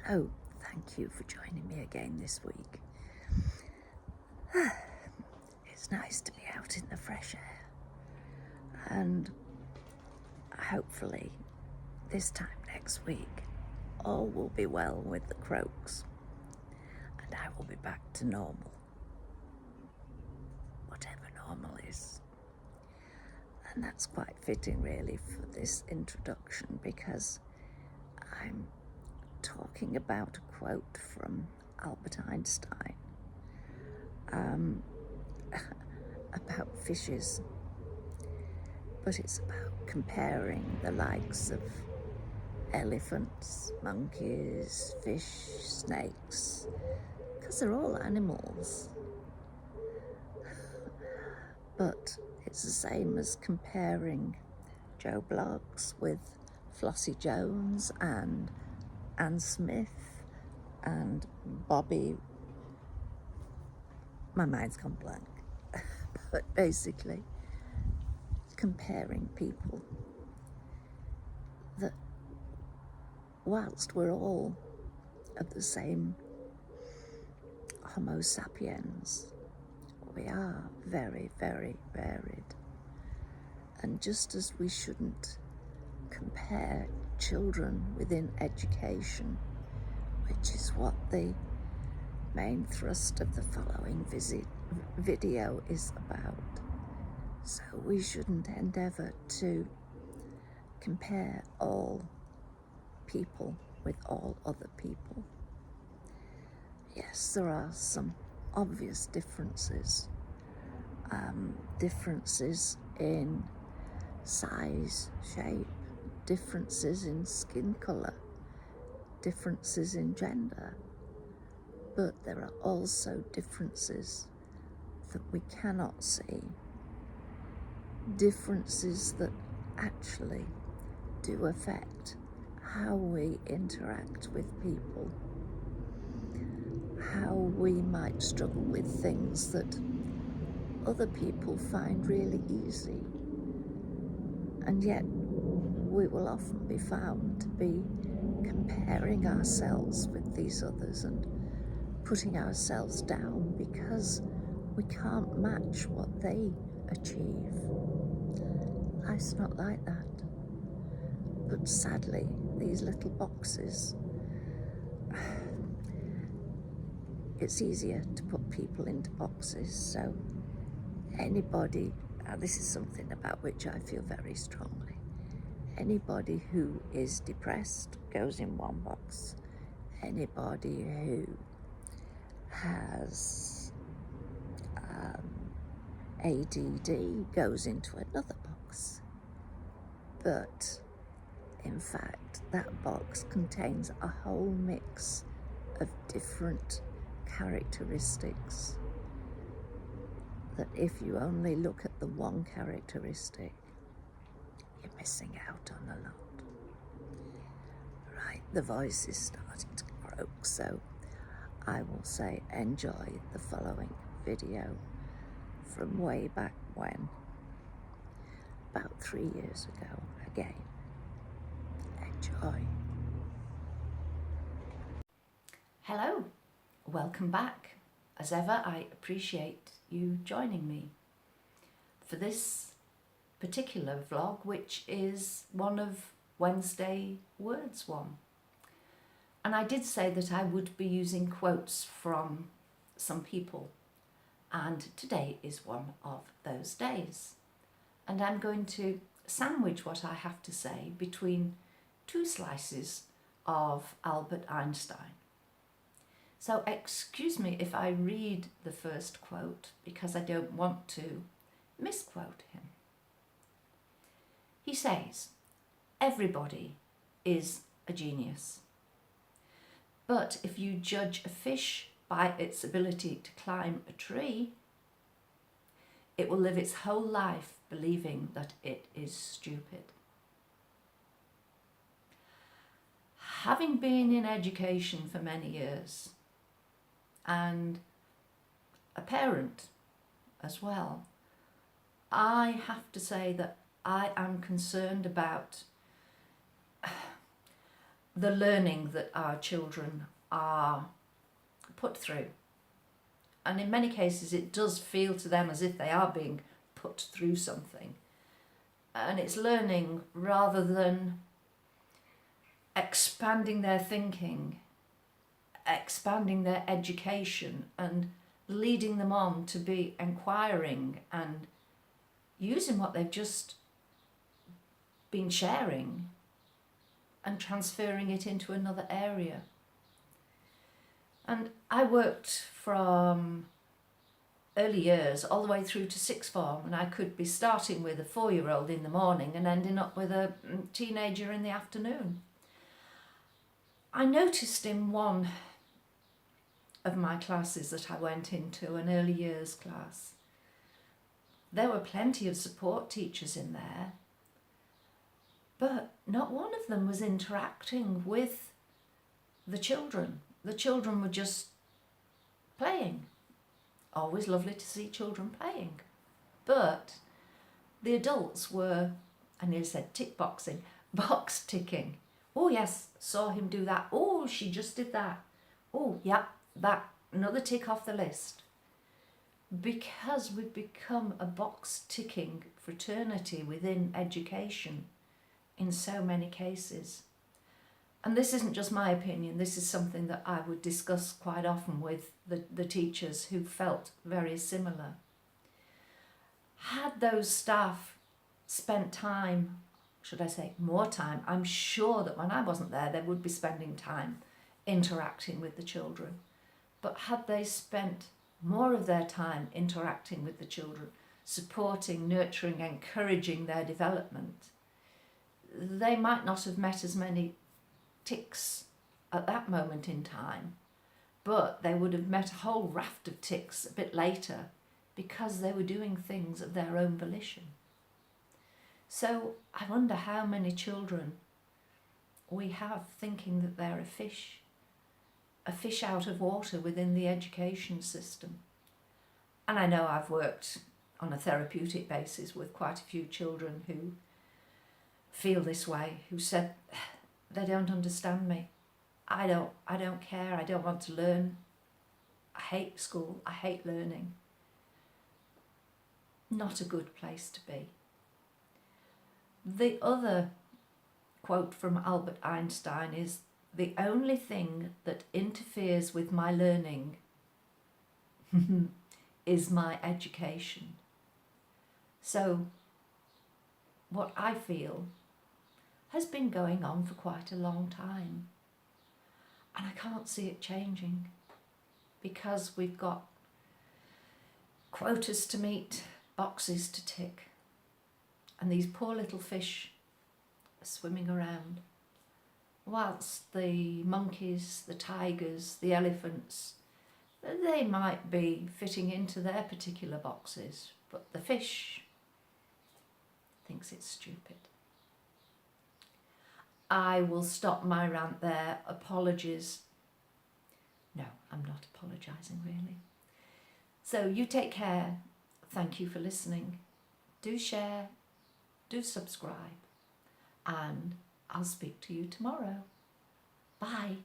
So, thank you for joining me again this week. It's nice to be out in the fresh air, and hopefully this time next week all will be well with the croaks and I will be back to normal, whatever normal is. And that's quite fitting really for this introduction, because I'm talking about a quote from Albert Einstein about fishes, but it's about comparing the likes of elephants, monkeys, fish, snakes, because they're all animals. But it's the same as comparing Joe Bloggs with Flossie Jones and Anne Smith and Bobby. My mind's gone blank. But basically, comparing people that, whilst we're all of the same Homo sapiens, we are very, very varied. And just as we shouldn't compare children within education, which is what the main thrust of the following video is about, so we shouldn't endeavour to compare all people with all other people. Yes, there are some obvious differences. Differences in size, shape, differences in skin colour, differences in gender. But there are also differences that we cannot see, differences that actually do affect how we interact with people, how we might struggle with things that other people find really easy, and yet we will often be found to be comparing ourselves with these others and putting ourselves down because we can't match what they achieve. Life's not like that. But sadly, these little boxes, it's easier to put people into boxes. So anybody, this is something about which I feel very strongly, anybody who is depressed goes in one box. Anybody who has ADD goes into another box. But in fact, that box contains a whole mix of different characteristics that if you only look at the one characteristic, you're missing out on a lot. Right, the voice is starting to croak, so I will say enjoy the following video from way back when, about 3 years ago again. Enjoy. Hello, welcome back. As ever, I appreciate you joining me for this particular vlog, which is one of Wednesday Words one. And I did say that I would be using quotes from some people, and today is one of those days. And I'm going to sandwich what I have to say between two slices of Albert Einstein. So excuse me if I read the first quote, because I don't want to misquote him. He says, "Everybody is a genius. But if you judge a fish by its ability to climb a tree, it will live its whole life believing that it is stupid." Having been in education for many years, and a parent as well, I have to say that I am concerned about the learning that our children are put through. And in many cases it does feel to them as if they are being put through something. And it's learning rather than expanding their thinking, expanding their education, and leading them on to be inquiring and using what they've just been sharing and transferring it into another area. And I worked from early years all the way through to sixth form, and I could be starting with a 4-year-old in the morning and ending up with a teenager in the afternoon. I noticed in one of my classes that I went into, an early years class, there were plenty of support teachers in there, but not one of them was interacting with the children. The children were just playing. Always lovely to see children playing. But the adults were, I nearly said tick boxing, box ticking. Oh yes, saw him do that. Oh, she just did that. Oh, yeah, that, another tick off the list. Because we've become a box ticking fraternity within education in so many cases. And this isn't just my opinion, this is something that I would discuss quite often with the teachers who felt very similar. Had those staff spent time, should I say more time, I'm sure that when I wasn't there they would be spending time interacting with the children. But had they spent more of their time interacting with the children, supporting, nurturing, encouraging their development, they might not have met as many ticks at that moment in time, but they would have met a whole raft of ticks a bit later because they were doing things of their own volition. So I wonder how many children we have thinking that they're a fish out of water within the education system. And I know I've worked on a therapeutic basis with quite a few children who feel this way, who said, they don't understand me. I don't care. I don't want to learn. I hate school. I hate learning. Not a good place to be. The other quote from Albert Einstein is, "The only thing that interferes with my learning is my education." So what I feel has been going on for quite a long time, and I can't see it changing because we've got quotas to meet, boxes to tick, and these poor little fish are swimming around whilst the monkeys, the tigers, the elephants, they might be fitting into their particular boxes, but the fish thinks it's stupid. I will stop my rant there. Apologies. No, I'm not apologising really. So you take care. Thank you for listening. Do share, do subscribe, and I'll speak to you tomorrow. Bye.